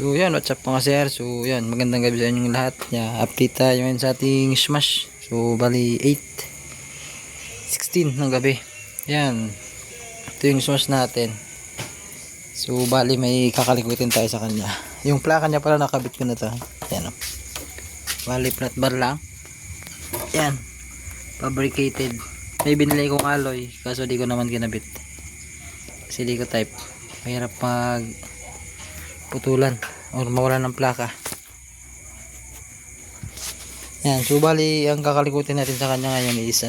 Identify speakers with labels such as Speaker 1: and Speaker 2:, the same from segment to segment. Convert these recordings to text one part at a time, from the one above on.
Speaker 1: So yan, what's up mga sir? So yan, magandang gabi sa inyong lahat. Update tayo ngayon sa ating smash. So bali 8:16 ng gabi. Yan, ito yung smash natin. So bali may kakalikutin tayo sa kanya. Yung plaka niya pala nakabit ko na to. Yan o. Bali flat bar lang. Yan, fabricated. May binili kong alloy, kaso di ko naman kinabit. Kasi di ko type. Mahirap mag putulan or mawalan ng plaka. Yan, so bali ang kakalikutin natin sa kanya ngayon is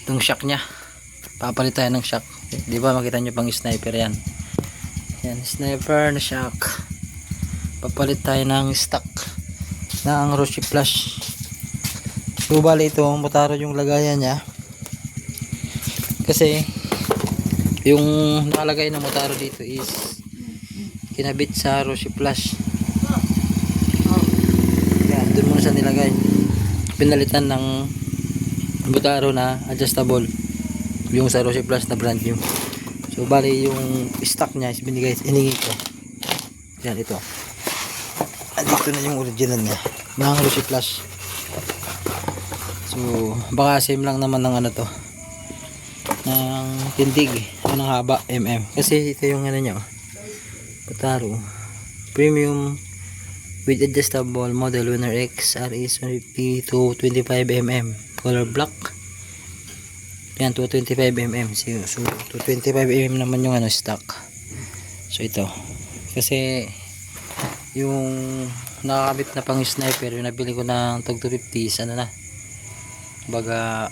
Speaker 1: itong shock nya. Papalit tayo ng shock. Di ba makita nyo pang sniper yan. Yan, sniper na shock. Papalit tayo ng stock na ang Rossi Flash. So bali ito Motaro yung lagayan nya. Kasi yung nakalagay na Motaro dito is kinabit sa Rossi Flash. Yan, doon muna sa nilagay. Pinalitan ng Motaro na adjustable. Yung sa Rossi Flash na brand new. So bali yung stock niya is binigay, iningi ko. Yan, ito. Dito na yung original niya ng Rossi Flash. So baka same lang naman ng to, ng tindig ng haba kasi ito yung niya Motaro premium with adjustable model Winner X RS 150 to 25mm color black. Yan, 225mm. So 225mm naman yung stock. So ito kasi yung nakakabit na pang sniper yung nabili ko ng tag 250 na baga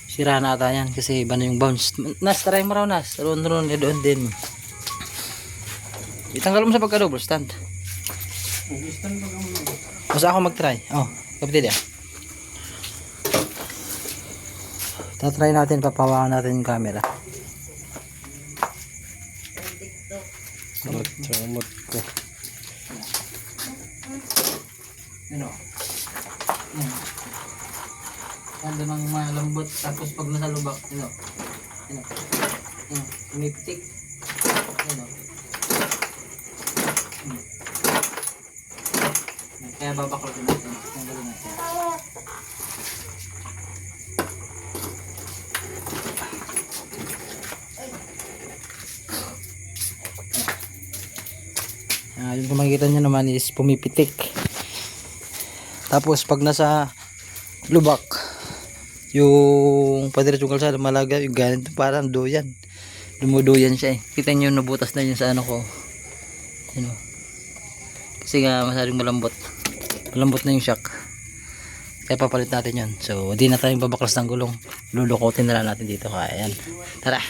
Speaker 1: sira na ata yan kasi iba na yung bounce. Nas, try mo raw Nas. Roon doon din. Itanggal mo sa pagka double stand. Basta ako mag-try. Oh, kapitid yan. Tatry natin, papawakan natin yung camera. Samot ko. Ano? Kanda ng malambot, tapos pag nasa lubak, umiptik. Kaya babaklotin natin. Tanggalin natin. Yung kung makikita nyo naman is pumipitik. Tapos pag nasa lubak, yung padiretso kalsada malaga, yung ganito parang doyan. Dumuduyan siya eh. Kita nyo nabutas na yun sa ko. Kasi nga masyadong malambot. Malambot na yung shock. Kaya papalit natin yun. So hindi na tayong babaklas ng gulong. Lulukotin na lang natin dito. Kaya yan. Tara.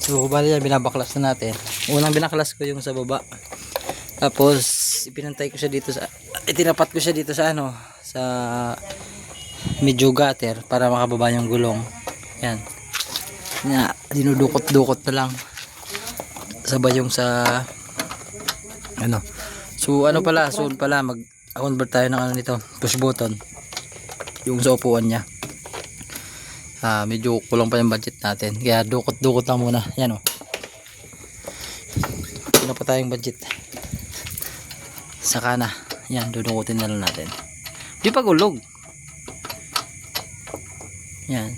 Speaker 1: So bali yan, binabaklas na natin. Unang binaklas ko yung sa baba. Tapos ipinantay ko siya dito sa, itinapat ko siya dito sa sa medyo gutter para makababa yung gulong. Yan. Dinudukot-dukot na lang. Sabay yung sa So soon pala mag-convert tayo ng nito, push button. Yung sa upuan niya. Medyo kulang pa yung budget natin. Kaya dukot-dukot lang muna. Yan Wala pa tayong budget. Saka na. Yan, dudukutin na lang natin. Di pa gulog. Yan.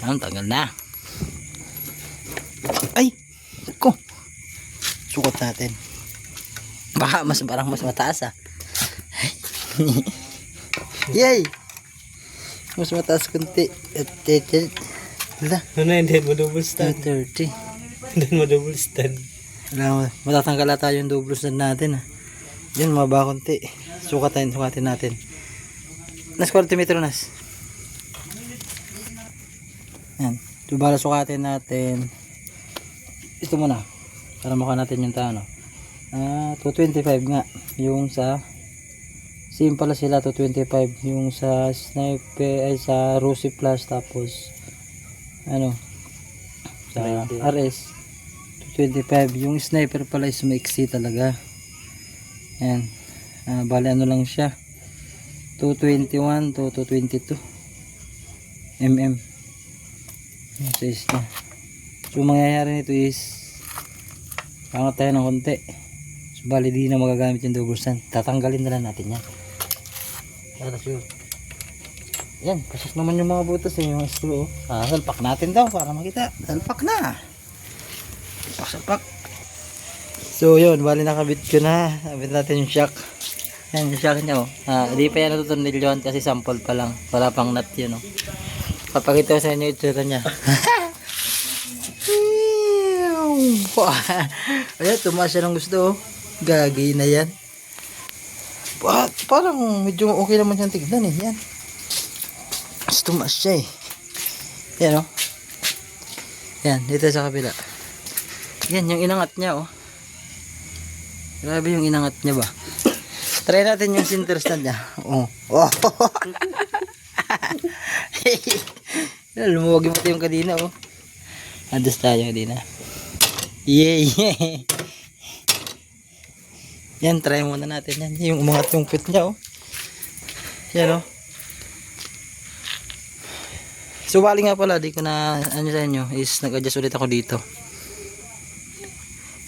Speaker 1: Ang tagal na. Ay! Ko. Sukot natin. Baka parang mas mataas Yay! Mas mataas kunti.
Speaker 2: Ano hindi mo double stand?
Speaker 1: 30.
Speaker 2: Hindi mo double stand.
Speaker 1: Matatanggal ata yung double stand natin Yan, mababa kunti. Sukatin natin. Nas 40 metro Nas. Yan. Dubala sukatin natin. Ito muna. Para mukha natin yung 225 nga. Yung sa same pala sila 225. Yung sa sniper ay sa Rossi Flash. Tapos sa RS 225. Yung sniper pala is maiksi talaga. Yan. Bali lang siya. 221 to 222 mm. Yung size niya. So mangyayari nito is Pangat tayo ng konti. So, bali di na magagamit yung double stand. Tatanggalin na lang natin yan. Tapos yun. Yan, pasok naman yung mga butas eh, yung screw. Salpak natin daw para makita. Salpak na. Salpak. So yun, bali nakabit ko na. Nakabit natin yung shock. Yan yung shock niya oh. Hindi pa yan natuturnilyohan kasi sample pa lang. Wala pang nut yun oh. Papakita ko sa inyo yung itsura niya. Ayan, tumaas siya ng gusto oh. Gagi na yan. Parang medyo okay naman siyang tignan eh. Yan. Mas tumaas siya eh. Yan oh. Yan, dito sa kabila. Yan, yung inangat niya oh. Grabe yung inangat niya ba. Try natin yung center stand niya. Oh. Oh. Lumuwag yung pati yung kadina oh. Adas tayo kadina. Yeah. Yan, try muna natin yan. Yung umangat yung pit niya oh. Yan oh. So bali nga pala, di ko na ano sa inyo is nag-adjust ulit ako dito.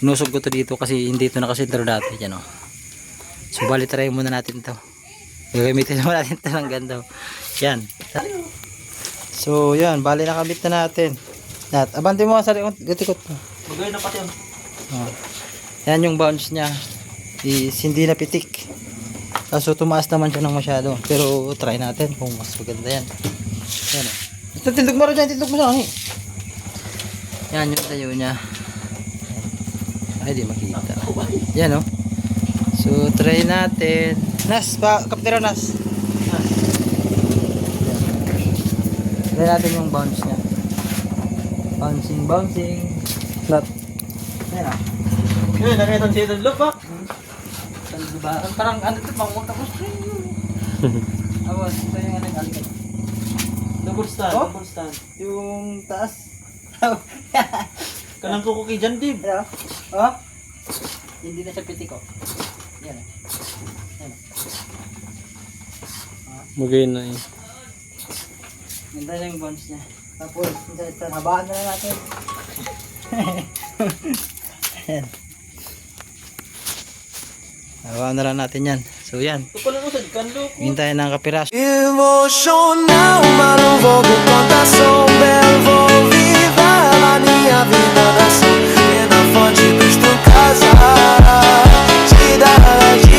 Speaker 1: Inusog ko to dito kasi hindi ito nakasentro dati yan oh. So bali try muna natin to. Gagamitin muna natin to ng ganda. Yan. So yan, bali nakabit na natin. At abante mo sa gatikot mo.
Speaker 2: Magay na pati yan.
Speaker 1: Oh. Yan yung bounce niya. Is hindi na pitik. Kaso tumaas naman siya ng masyado. Pero try natin kung mas maganda yan. Yan oh. Ito tindog mo rin dyan, tindog mo sa akin. Yan yung tayo niya. Ay di makita. Yan oh. So try natin. Nas, kaptero Nas. Try natin yung bounce niya. Bouncing. Flat. Yan oh.
Speaker 2: Yun, nakita siya ng loop ha.
Speaker 1: Parang ano ito, pang tapos. Awas, ito yung anong alikat.
Speaker 2: Double stand,
Speaker 1: Oh?
Speaker 2: double stand.
Speaker 1: Yung taas.
Speaker 2: Kanang kukuki dyan, Dib.
Speaker 1: Yan oh. Hindi na siya pitik oh. Yan oh. Yan oh.
Speaker 2: Magay na eh.
Speaker 1: Ganda na yung bounce niya. Tapos, habaan na lang natin. Ayan. Habaan na lang natin yan. So yan.
Speaker 2: Ito pala usad, kanlo ko.
Speaker 1: Hintayin ng kapiraso.
Speaker 3: Emocional, mas não vou por contação. Belo, vou viver a minha vida assim. E na fonte dos tu casa. Cidade.